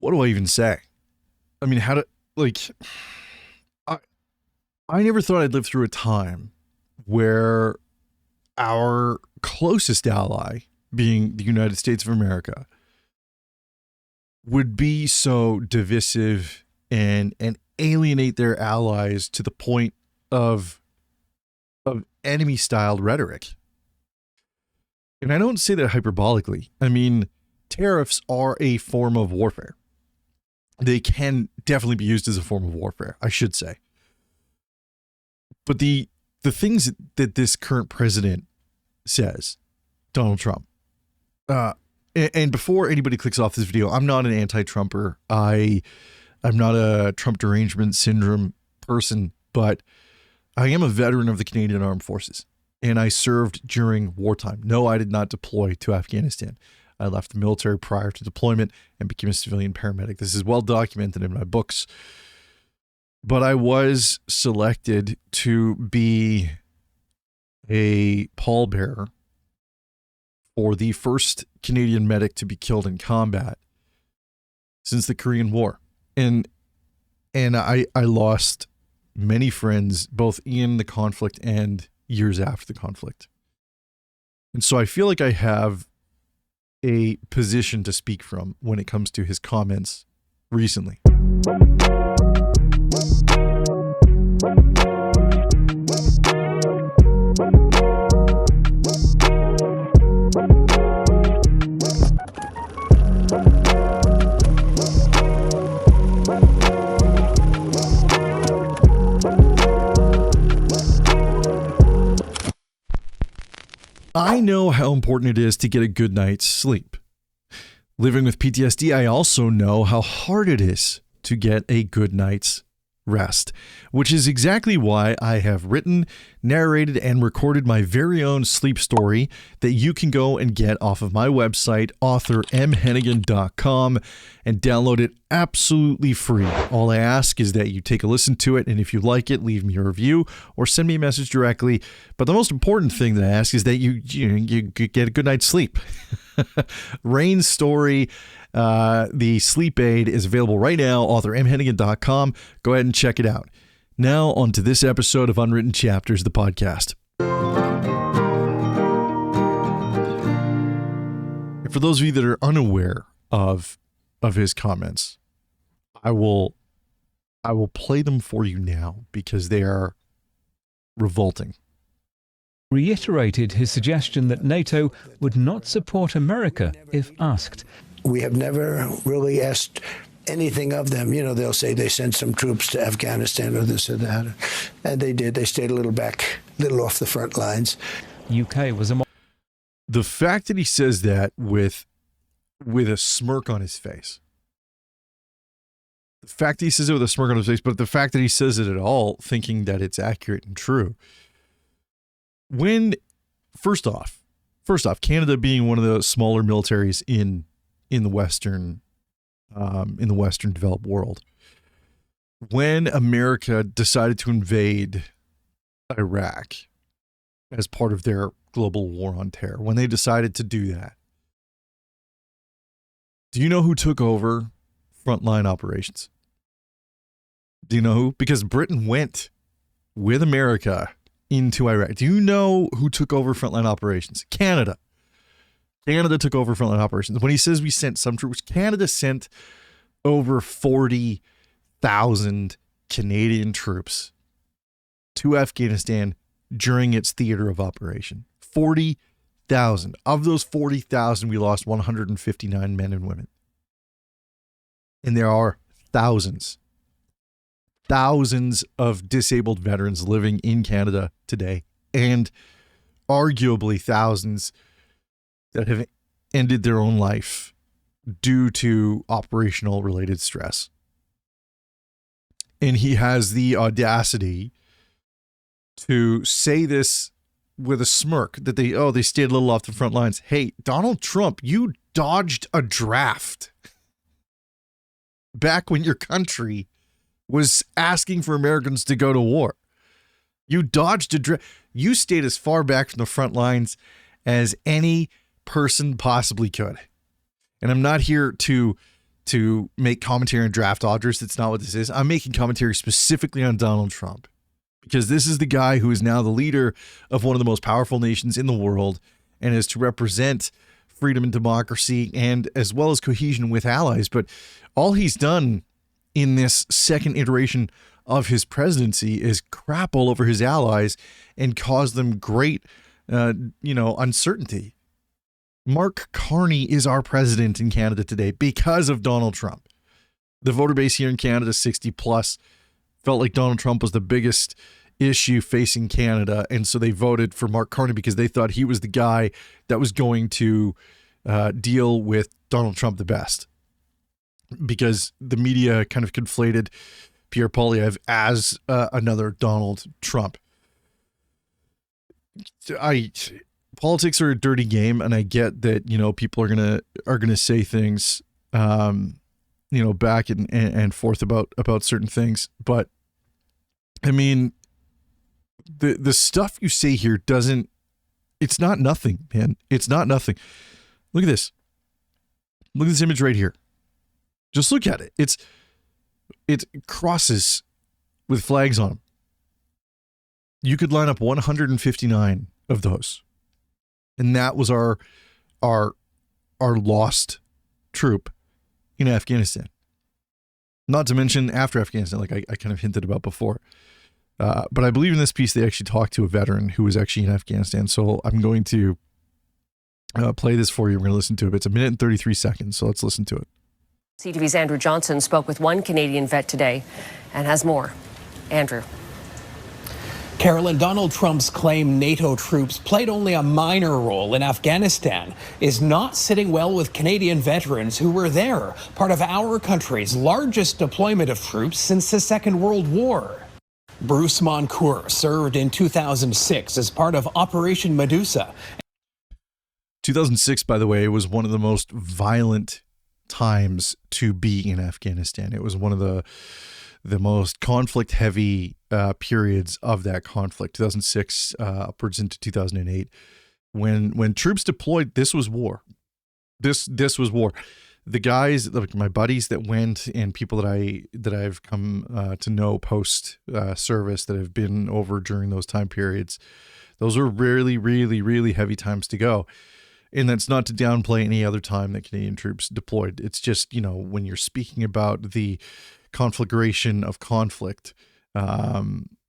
what do I even say? I mean, I never thought I'd live through a time where our closest ally, being the United States of America, would be so divisive and alienate their allies to the point of enemy-styled rhetoric. And I don't say that hyperbolically. I mean, tariffs are a form of warfare. They can definitely be used as a form of warfare, I should say. But the things that this current president says, Donald Trump, and before anybody clicks off this video, I'm not an anti-Trumper. I'm not a Trump derangement syndrome person, but I am a veteran of the Canadian Armed Forces, and I served during wartime. No, I did not deploy to Afghanistan. I left the military prior to deployment and became a civilian paramedic. This is well documented in my books. But I was selected to be a pallbearer for the first Canadian medic to be killed in combat since the Korean War. And I lost many friends both in the conflict and years after the conflict. And so I feel like I have a position to speak from when it comes to his comments recently. I know how important it is to get a good night's sleep. Living with PTSD, I also know how hard it is to get a good night's rest, which is exactly why I have written, narrated, and recorded my very own sleep story that you can go and get off of my website, authormhennigan.com, and download it absolutely free. All I ask is that you take a listen to it, and if you like it, leave me a review or send me a message directly. But the most important thing that I ask is that you get a good night's sleep. Rain's story, the sleep aid, is available right now, authormhennigan.com. Go ahead and check it out. Now on to this episode of Unwritten Chapters, the podcast. And for those of you that are unaware of his comments, I will play them for you now because they are revolting. Reiterated his suggestion that NATO would not support America if asked. We have never really asked anything of them. You know, they'll say they sent some troops to Afghanistan or this or that. And they did. They stayed a little back, a little off the front lines. UK was the fact that he says that with a smirk on his face. The fact that he says it with a smirk on his face, but the fact that he says it at all, thinking that it's accurate and true. When, first off, Canada being one of the smaller militaries in the Western developed world, when America decided to invade Iraq as part of their global war on terror, when they decided to do that, do you know who took over frontline operations? Do you know who? Because Britain went with America into Iraq. Do you know who took over frontline operations? Canada. Canada took over frontline operations. When he says we sent some troops, Canada sent over 40,000 Canadian troops to Afghanistan during its theater of operation. 40,000. Of those 40,000, we lost 159 men and women. And there are thousands of disabled veterans living in Canada today, and arguably thousands that have ended their own life due to operational related stress. And he has the audacity to say this with a smirk that they stayed a little off the front lines. Hey, Donald Trump, you dodged a draft back when your country was asking for Americans to go to war. You dodged a draft. You stayed as far back from the front lines as any person possibly could. And I'm not here to to make commentary on draft dodgers. That's not what this is. I'm making commentary specifically on Donald Trump, because this is the guy who is now the leader of one of the most powerful nations in the world and is to represent freedom and democracy and as well as cohesion with allies. But all he's done in this second iteration of his presidency is crap all over his allies and cause them great, uncertainty. Mark Carney is our president in Canada today because of Donald Trump. The voter base here in Canada, 60 plus, felt like Donald Trump was the biggest issue facing Canada. And so they voted for Mark Carney because they thought he was the guy that was going to deal with Donald Trump the best. Because the media kind of conflated Pierre Poilievre as another Donald Trump. Politics are a dirty game, and I get that, people are gonna say things, back and forth about certain things. But I mean, the stuff you say here it's not nothing, man. It's not nothing. Look at this. Look at this image right here. Just look at it. It's crosses with flags on them. You could line up 159 of those. And that was our lost troop in Afghanistan. Not to mention after Afghanistan, like I kind of hinted about before. But I believe in this piece they actually talked to a veteran who was actually in Afghanistan. So I'm going to play this for you. We're going to listen to it. It's 1 minute and 33 seconds. So let's listen to it. CTV's Andrew Johnson spoke with one Canadian vet today and has more. Andrew. Carolyn, Donald Trump's claim NATO troops played only a minor role in Afghanistan is not sitting well with Canadian veterans who were there, part of our country's largest deployment of troops since the Second World War. Bruce Moncur served in 2006 as part of Operation Medusa. 2006, by the way, was one of the most violent times to be in Afghanistan. It was one of the most conflict-heavy periods of that conflict. 2006 upwards into 2008, when troops deployed, this was war. This was war. The guys, like my buddies that went, and people that I've come to know post service that have been over during those time periods, those were really, really, really heavy times to go. And that's not to downplay any other time that Canadian troops deployed. It's just, when you're speaking about the conflagration of conflict,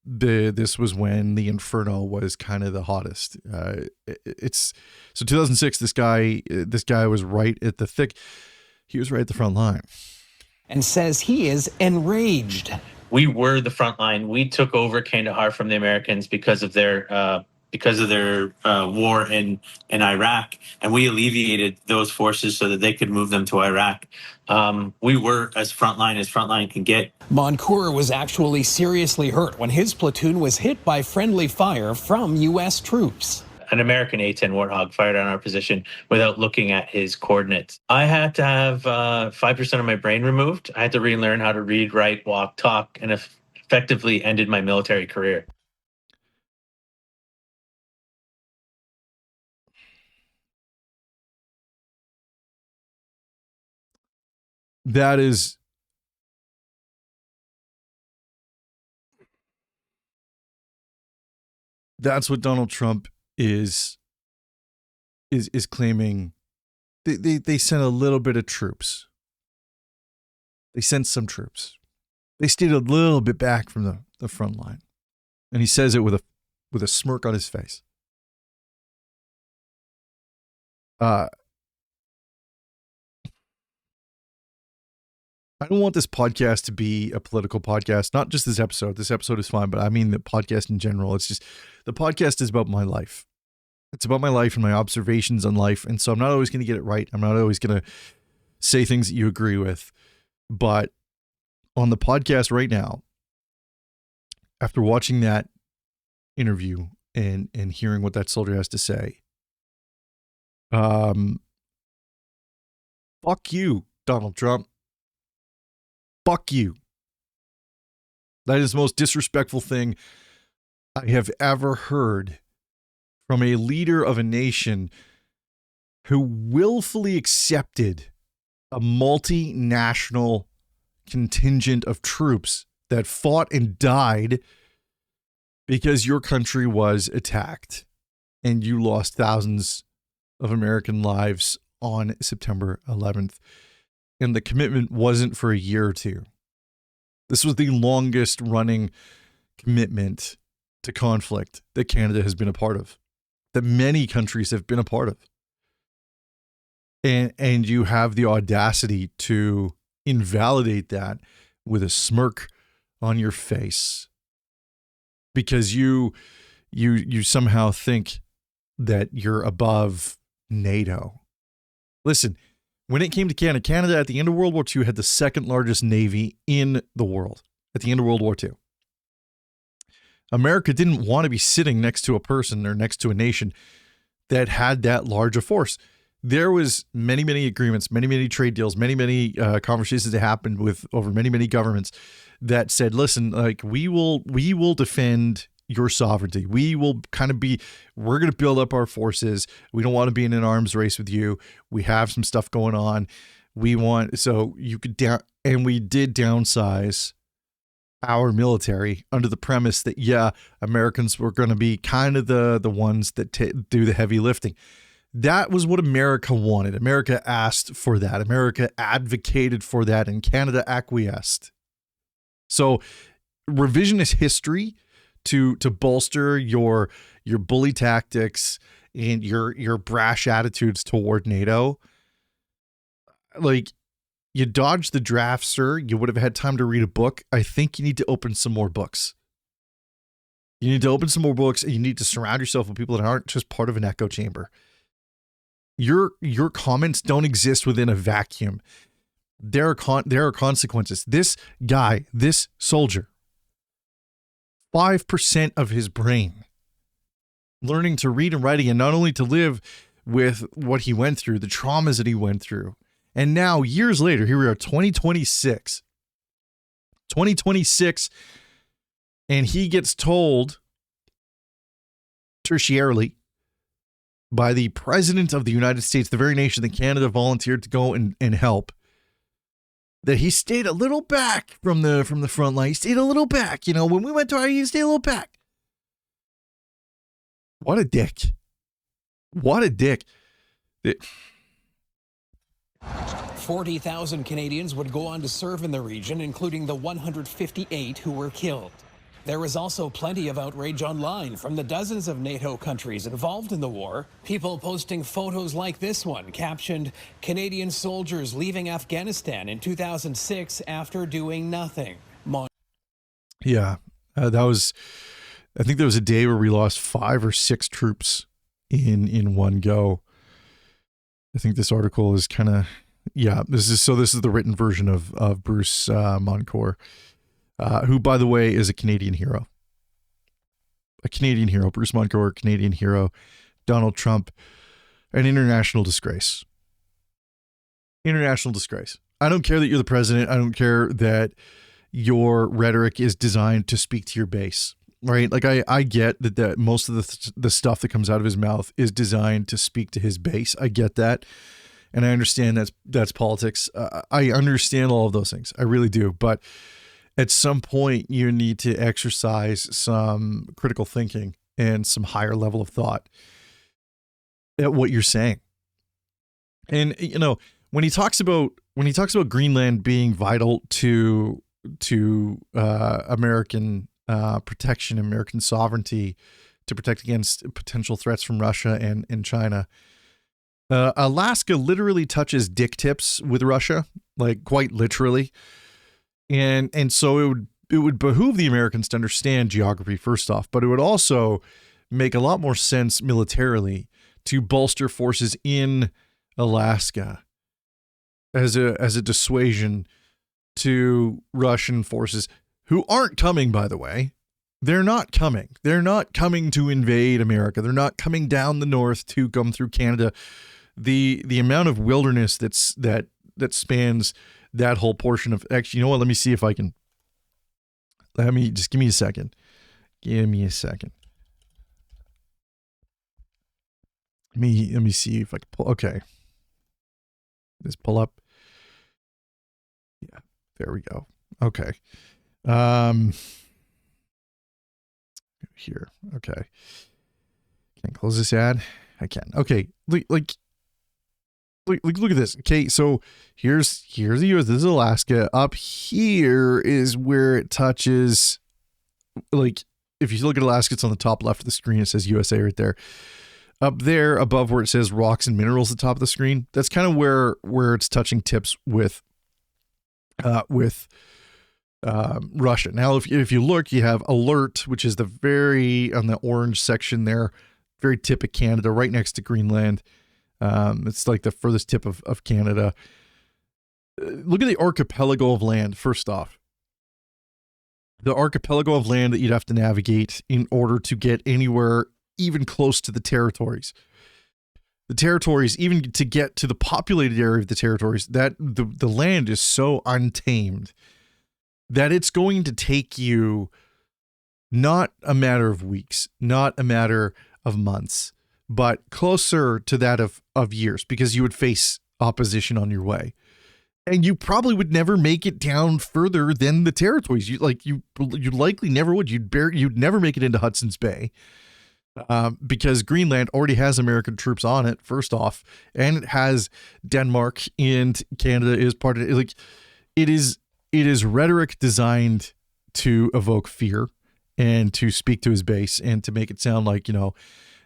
this was when the inferno was kind of the hottest. So 2006. This guy was right at the thick. He was right at the front line, and says he is enraged. We were the front line. We took over Kandahar from the Americans because of their war in Iraq, and we alleviated those forces so that they could move them to Iraq. We were as frontline can get. Moncur was actually seriously hurt when his platoon was hit by friendly fire from U.S. troops. An American A-10 Warthog fired on our position without looking at his coordinates. I had to have 5% of my brain removed. I had to relearn how to read, write, walk, talk, and effectively ended my military career. That's what Donald Trump is claiming. They sent a little bit of troops. They sent some troops. They stayed a little bit back from the front line. And he says it with a smirk on his face. I don't want this podcast to be a political podcast, not just this episode. This episode is fine, but I mean the podcast in general. It's just, the podcast is about my life. It's about my life and my observations on life. And so I'm not always going to get it right. I'm not always going to say things that you agree with. But on the podcast right now, after watching that interview and hearing what that soldier has to say, fuck you, Donald Trump. Fuck you. That is the most disrespectful thing I have ever heard from a leader of a nation who willfully accepted a multinational contingent of troops that fought and died because your country was attacked and you lost thousands of American lives on September 11th. And the commitment wasn't for a year or two. This was the longest running commitment to conflict that Canada has been a part of, that many countries have been a part of. And you have the audacity to invalidate that with a smirk on your face because you somehow think that you're above NATO. Listen, when it came to Canada, Canada at the end of World War II had the second largest navy in the world at the end of World War II. America didn't want to be sitting next to a person or next to a nation that had that large a force. There was many agreements, many trade deals, many conversations that happened with over many governments that said, listen, like we will defend your sovereignty. We will we're going to build up our forces. We don't want to be in an arms race with you. We have some stuff going on. So you could and we did downsize our military under the premise that, yeah, Americans were going to be kind of the ones that do the heavy lifting. That was what America wanted. America asked for that. America advocated for that, and Canada acquiesced. So revisionist history to bolster your bully tactics and your brash attitudes toward NATO, like, you dodged the draft, sir. You would have had time to read a book. I think you need to open some more books. You need to open some more books, and you need to surround yourself with people that aren't just part of an echo chamber. Your comments don't exist within a vacuum. There are consequences. This guy, this soldier, 5% of his brain learning to read and write again, not only to live with what he went through, the traumas that he went through. And now, years later, here we are, 2026, and he gets told tertiarily by the President of the United States, the very nation that Canada volunteered to go and help, that he stayed a little back from the front line. He stayed a little back. You know, when we went to he stayed a little back. What a dick. What a dick. 40,000 Canadians would go on to serve in the region, including the 158 who were killed. There was also plenty of outrage online from the dozens of NATO countries involved in the war. People posting photos like this one, captioned, "Canadian soldiers leaving Afghanistan in 2006 after doing nothing." Yeah, I think there was a day where we lost 5 or 6 troops in one go. I think this article is kind of, this is the written version of Bruce Moncur. Who, by the way, is a Canadian hero. A Canadian hero. Bruce Moncur, Canadian hero. Donald Trump, an international disgrace. International disgrace. I don't care that you're the president. I don't care that your rhetoric is designed to speak to your base, right? Like, I get that most of the stuff that comes out of his mouth is designed to speak to his base. I get that. And I understand that's politics. I understand all of those things. I really do. But at some point, you need to exercise some critical thinking and some higher level of thought at what you're saying. And, you know, when he talks about Greenland being vital to American protection, American sovereignty, to protect against potential threats from Russia and China, Alaska literally touches dick tips with Russia, like quite literally. And so it would behoove the Americans to understand geography first off, but it would also make a lot more sense militarily to bolster forces in Alaska as a dissuasion to Russian forces who aren't coming, by the way. They're not coming. They're not coming to invade America. They're not coming down the north to come through Canada. The amount of wilderness that spans that whole portion of, actually, you know what? Let me see if I can. Give me a second. Give me a second. Let me see if I can pull. Okay. Let's pull up There we go. Okay. Here. Okay. Can I close this ad? I can. Okay. Look at this. Okay, so here's the US. This is Alaska. Up here is where it touches, like, if you look at Alaska, it's on the top left of the screen. It says USA right there. Up there above where it says rocks and minerals at the top of the screen, that's kind of where it's touching tips with Russia. Now, if you look, you have alert, which is on the orange section there, very tip of Canada, right next to Greenland. It's like the furthest tip of Canada. Look at the archipelago of land, first off. The archipelago of land that you'd have to navigate in order to get anywhere even close to the territories. The territories, even to get to the populated area of the territories, that the land is so untamed that it's going to take you not a matter of weeks, not a matter of months, but closer to that of years, because you would face opposition on your way. And you probably would never make it down further than the territories. You likely never would. You'd never make it into Hudson's Bay, because Greenland already has American troops on it, first off, and it has Denmark, and Canada is part of it. Like, it is rhetoric designed to evoke fear and to speak to his base and to make it sound like,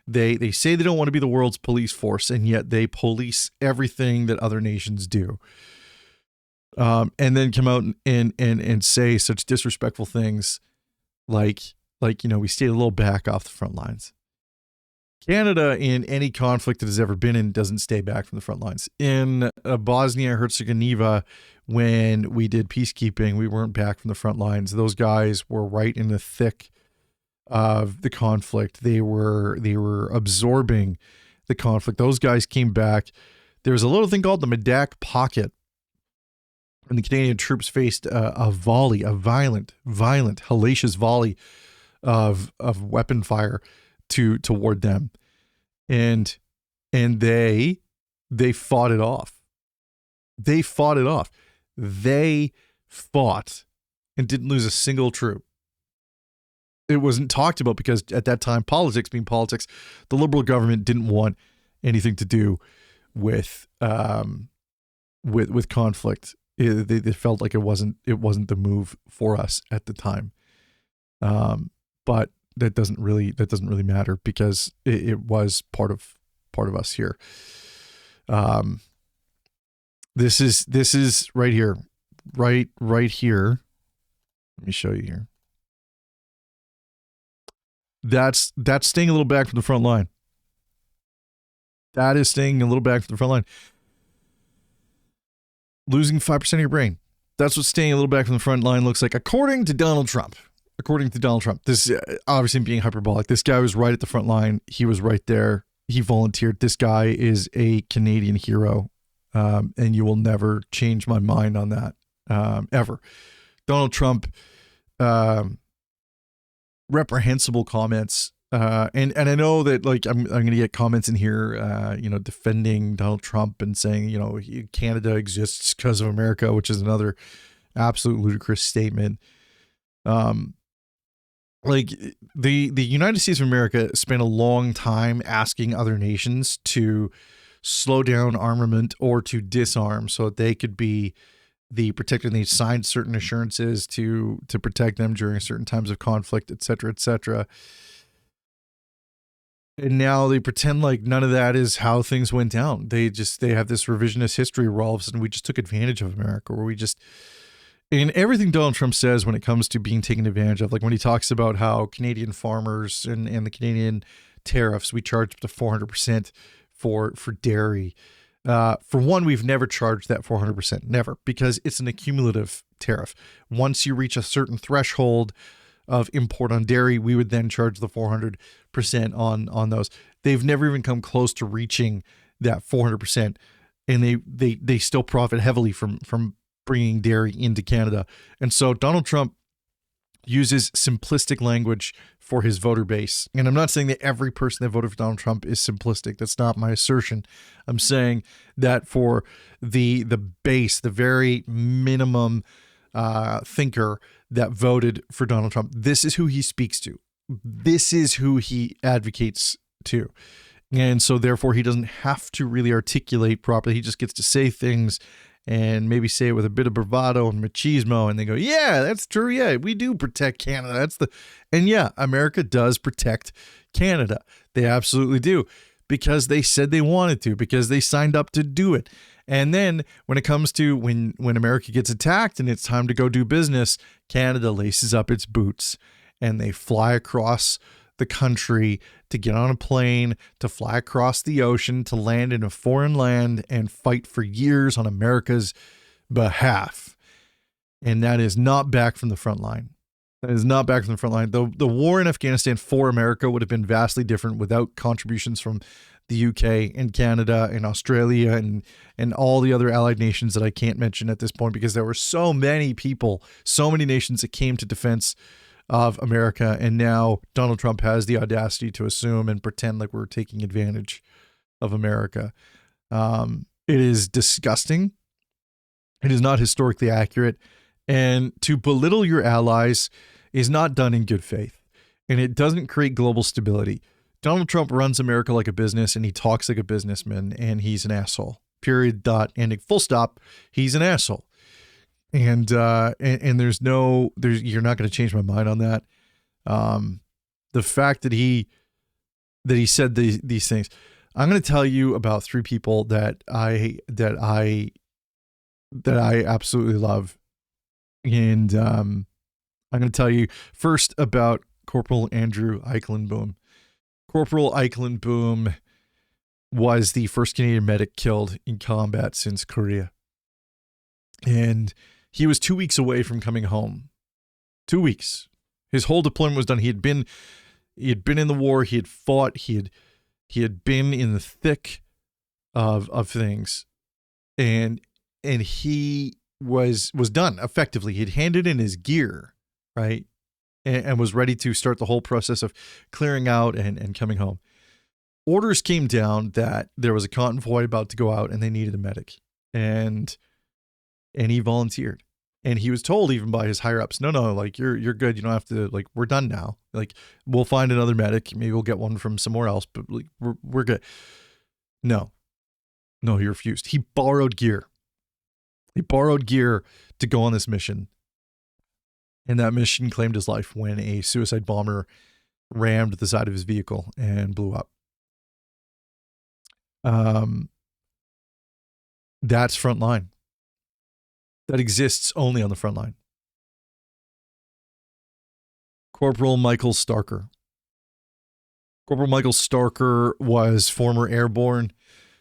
they say they don't want to be the world's police force, and yet they police everything that other nations do. And then come out and say such disrespectful things like, we stayed a little back off the front lines. Canada, in any conflict that has ever been in, doesn't stay back from the front lines. In Bosnia Herzegovina, when we did peacekeeping, we weren't back from the front lines. Those guys were right in the thick of the conflict. They were absorbing the conflict. Those guys came back. There was a little thing called the Medak Pocket, and the Canadian troops faced a volley, a violent, hellacious volley of weapon fire toward them, and they fought it off. They fought it off. They fought and didn't lose a single troop. It wasn't talked about because at that time, politics being politics, the Liberal government didn't want anything to do with conflict. They felt like it wasn't the move for us at the time. But that doesn't really matter, because it was part of us here. This is right here, right here. Let me show you here. That's staying a little back from the front line. That is staying a little back from the front line. Losing 5% of your brain. That's what staying a little back from the front line looks like, according to Donald Trump. This obviously being hyperbolic. This guy was right at the front line. He was right there. He volunteered. This guy is a Canadian hero, and you will never change my mind on that, ever. Donald Trump, reprehensible comments, and I know that, like, I'm going to get comments in here, defending Donald Trump and saying, Canada exists because of America, which is another absolute ludicrous statement. Like, the United States of America spent a long time asking other nations to slow down armament or to disarm so that they could be the protector. They signed certain assurances to protect them during certain times of conflict, et cetera, et cetera. And now they pretend like none of that is how things went down. They have this revisionist history where all of a sudden we just took advantage of America, where we just, in everything Donald Trump says when it comes to being taken advantage of, like when he talks about how Canadian farmers and the Canadian tariffs, we charge up to 400% for dairy. For one, we've never charged that 400%, never, because it's an accumulative tariff. Once you reach a certain threshold of import on dairy, we would then charge the 400% on those. They've never even come close to reaching that 400%, and they still profit heavily from bringing dairy into Canada. And so Donald Trump uses simplistic language for his voter base. And I'm not saying that every person that voted for Donald Trump is simplistic. That's not my assertion. I'm saying that for the base, the very minimum thinker that voted for Donald Trump. This is who he speaks to. This is who he advocates to. And so therefore he doesn't have to really articulate properly. He just gets to say things and maybe say it with a bit of bravado and machismo. And they go, yeah, that's true. Yeah, we do protect Canada. And yeah, America does protect Canada. They absolutely do, because they said they wanted to, because they signed up to do it. And then when it comes to when America gets attacked and it's time to go do business, Canada laces up its boots and they fly across the country to get on a plane, to fly across the ocean, to land in a foreign land and fight for years on America's behalf. And that is not back from the front line. That is not back from the front line. The war in Afghanistan for America would have been vastly different without contributions from the UK and Canada and Australia and all the other allied nations that I can't mention at this point, because there were so many people, so many nations that came to defense of America. And now Donald Trump has the audacity to assume and pretend like we're taking advantage of America. It is disgusting. It is not historically accurate. And to belittle your allies is not done in good faith. And it doesn't create global stability. Donald Trump runs America like a business, and he talks like a businessman, and he's an asshole. Period. Dot. Ending. Full stop. He's an asshole. And there's you're not going to change my mind on that. The fact that he said these things. I'm going to tell you about three people that I absolutely love. And I'm going to tell you first about Corporal Andrew Illandboom. Corporal Illandboom was the first Canadian medic killed in combat since Korea. And he was 2 weeks away from coming home. 2 weeks. His whole deployment was done. He had been in the war. He had fought. He had been in the thick of things. And he was done effectively. He'd handed in his gear, right? And was ready to start the whole process of clearing out and coming home. Orders came down that there was a convoy about to go out and they needed a medic. And he volunteered. And he was told even by his higher ups, no, like you're good. You don't have to, like, we're done now. Like, we'll find another medic. Maybe we'll get one from somewhere else, but like, we're good. No, he refused. He borrowed gear. He borrowed gear to go on this mission. And that mission claimed his life when a suicide bomber rammed the side of his vehicle and blew up. That's Frontline. That exists only on the front line. Corporal Michael Starker. Corporal Michael Starker was former airborne.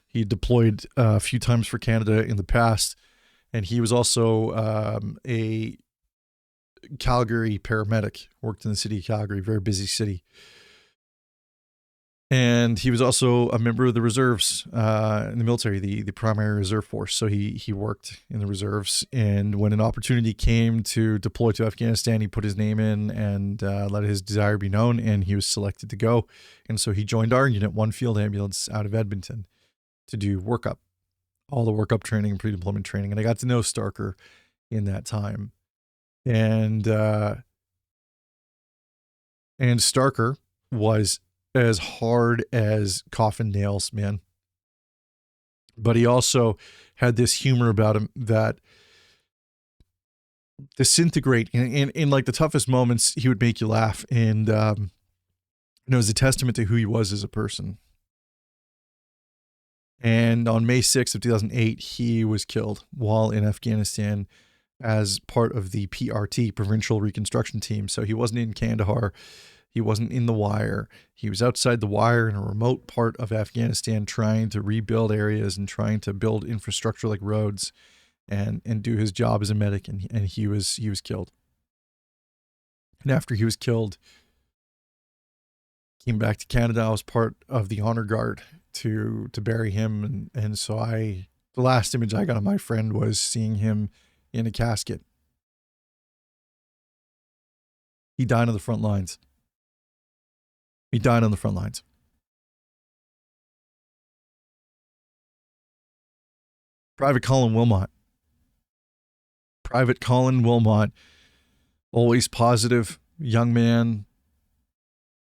He deployed a few times for Canada in the past. And he was also a Calgary paramedic, worked in the city of Calgary, very busy city. And he was also a member of the reserves in the military, the primary reserve force. So he worked in the reserves. And when an opportunity came to deploy to Afghanistan, he put his name in and let his desire be known, and he was selected to go. And so he joined our unit, 1 field ambulance out of Edmonton, to do workup, all the workup training, pre-deployment training. And I got to know Starker in that time. And Starker was as hard as coffin nails, man. But he also had this humor about him that disintegrate in like the toughest moments, he would make you laugh. And it was a testament to who he was as a person. And on May 6th of 2008, he was killed while in Afghanistan as part of the PRT, Provincial Reconstruction Team. So he wasn't in Kandahar. He wasn't in the wire. He was outside the wire in a remote part of Afghanistan trying to rebuild areas and trying to build infrastructure like roads and do his job as a medic. And he was killed. And after he was killed, came back to Canada. I was part of the honor guard to bury him. And so the last image I got of my friend was seeing him in a casket. He died on the front lines. He died on the front lines. Private Colin Wilmot Private Colin Wilmot, always positive, young man,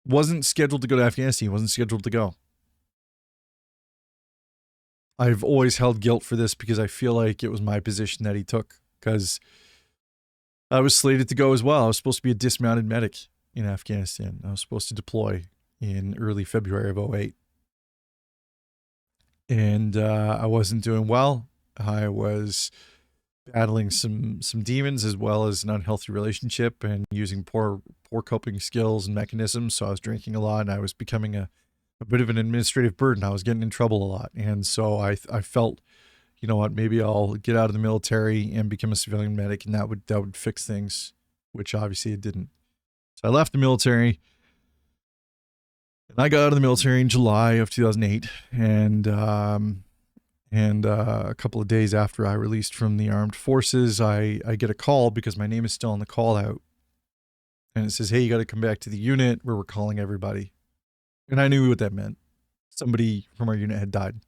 wasn't scheduled to go to Afghanistan. He wasn't scheduled to go. I've always held guilt for this because I feel like it was my position that he took, because I was slated to go as well. I was supposed to be a dismounted medic in Afghanistan. I was supposed to deploy in early February of 2008. And I wasn't doing well. I was battling some demons as well as an unhealthy relationship and using poor coping skills and mechanisms. So I was drinking a lot and I was becoming a bit of an administrative burden. I was getting in trouble a lot. And so I felt, you know what, maybe I'll get out of the military and become a civilian medic, and that would fix things, which obviously it didn't. So I left the military, and I got out of the military in July of 2008. And a couple of days after I released from the armed forces, I get a call because my name is still on the call out. And it says, hey, you got to come back to the unit where we're calling everybody. And I knew what that meant. Somebody from our unit had died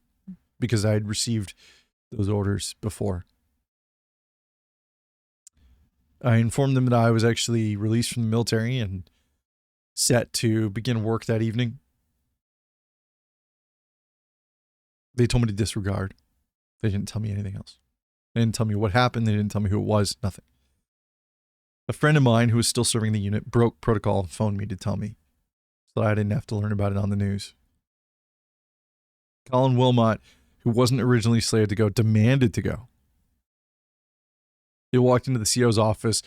because I had received those orders before. I informed them that I was actually released from the military and set to begin work that evening. They told me to disregard. They didn't tell me anything else. They didn't tell me what happened. They didn't tell me who it was. Nothing. A friend of mine who was still serving the unit broke protocol and phoned me to tell me so that I didn't have to learn about it on the news. Colin Wilmot, who wasn't originally slated to go, demanded to go. He walked into the CO's office,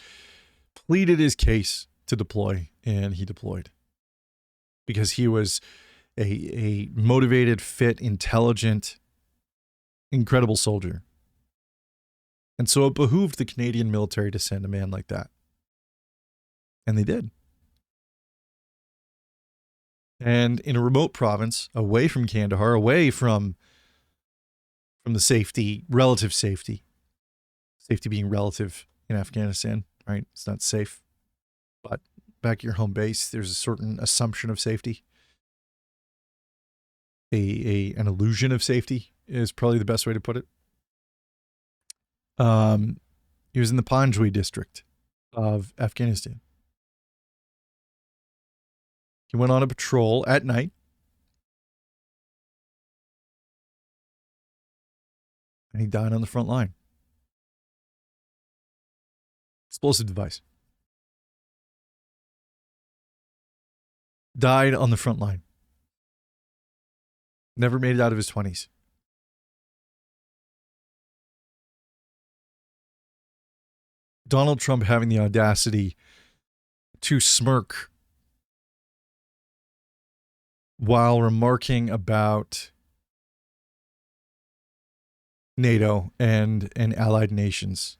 pleaded his case to deploy, and he deployed. Because he was a motivated, fit, intelligent, incredible soldier. And so it behooved the Canadian military to send a man like that. And they did. And in a remote province, away from Kandahar, away from the safety, relative safety being relative in Afghanistan, right? It's not safe. But back at your home base, there's a certain assumption of safety. An illusion of safety is probably the best way to put it. He was in the Puji district of Afghanistan. He went on a patrol at night. And he died on the front line. Explosive device. Died on the front line. Never made it out of his 20s. Donald Trump having the audacity to smirk while remarking about NATO and allied nations.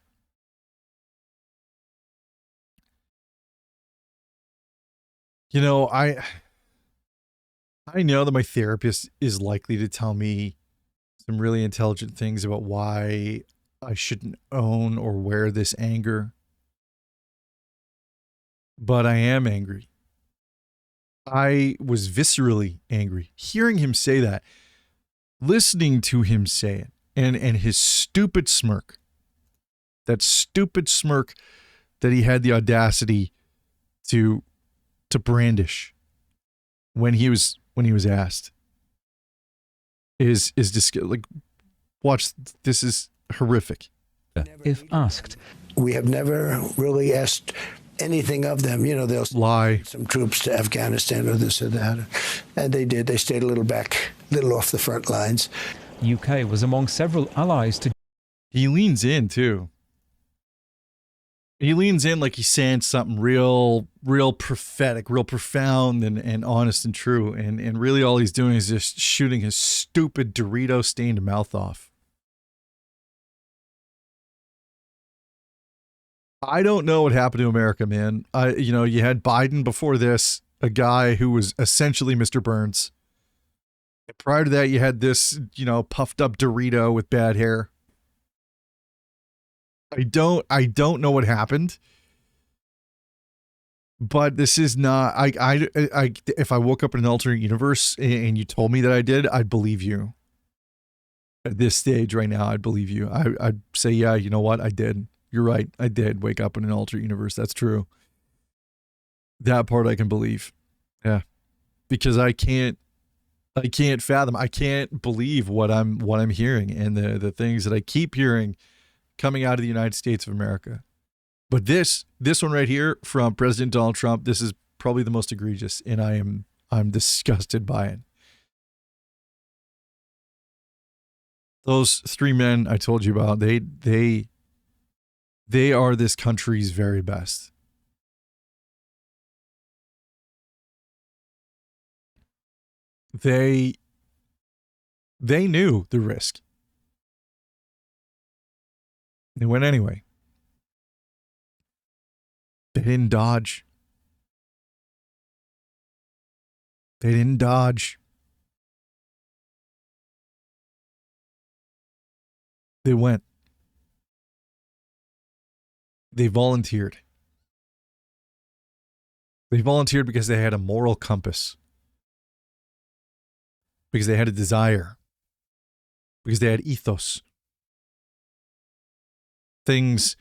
You know, I know that my therapist is likely to tell me some really intelligent things about why I shouldn't own or wear this anger. But I am angry. I was viscerally angry. Hearing him say that, listening to him say it, and his stupid smirk. That stupid smirk that he had the audacity to brandish when he was asked is just like, watch, this is horrific. If asked, We have never really asked anything of them. You know, they'll Lie. some troops to Afghanistan or this or that. And they did. They stayed a little back, a little off the front lines. UK was among several allies to He leans in too. He leans in like he's saying something real prophetic, real profound and honest and true. And really all he's doing is just shooting his stupid Dorito-stained mouth off. I don't know what happened to America, man. You had Biden before this, a guy who was essentially Mr. Burns. Prior to that, you had this, puffed up Dorito with bad hair. I don't know what happened, but this is not, if I woke up in an alternate universe and you told me that I did, I'd believe you. At this stage right now, I'd believe you. I'd say, yeah, you know what? I did. You're right. I did wake up in an alternate universe. That's true. That part I can believe. Yeah. Because I can't fathom. I can't believe what I'm hearing and the things that I keep hearing coming out of the United States of America. But this one right here from President Donald Trump, this is probably the most egregious, and I'm disgusted by it. Those three men I told you about, they are this country's very best. They knew the risk. They went anyway. They didn't dodge. They didn't dodge. They went. They volunteered. They volunteered because they had a moral compass. Because they had a desire. Because they had ethos. Things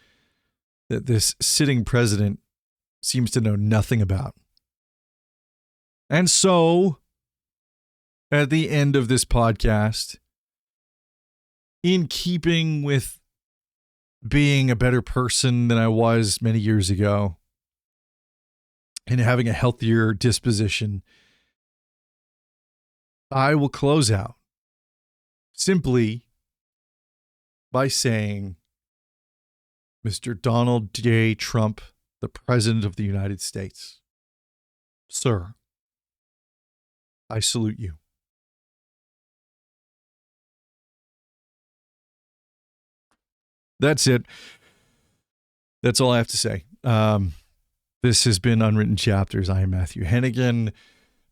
that this sitting president seems to know nothing about. And so, at the end of this podcast, in keeping with being a better person than I was many years ago and having a healthier disposition, I will close out simply by saying, Mr. Donald J. Trump, the President of the United States, sir, I salute you. That's it. That's all I have to say. This has been Unwritten Chapters. I am Matthew Hennigan.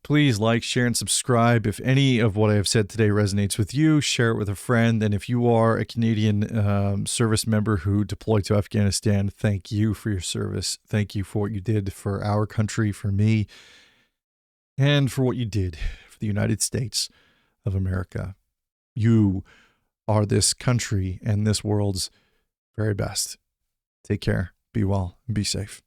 Please like, share, and subscribe. If any of what I have said today resonates with you, share it with a friend. And if you are a Canadian service member who deployed to Afghanistan, thank you for your service. Thank you for what you did for our country, for me, and for what you did for the United States of America. You are this country and this world's very best. Take care, be well, and be safe.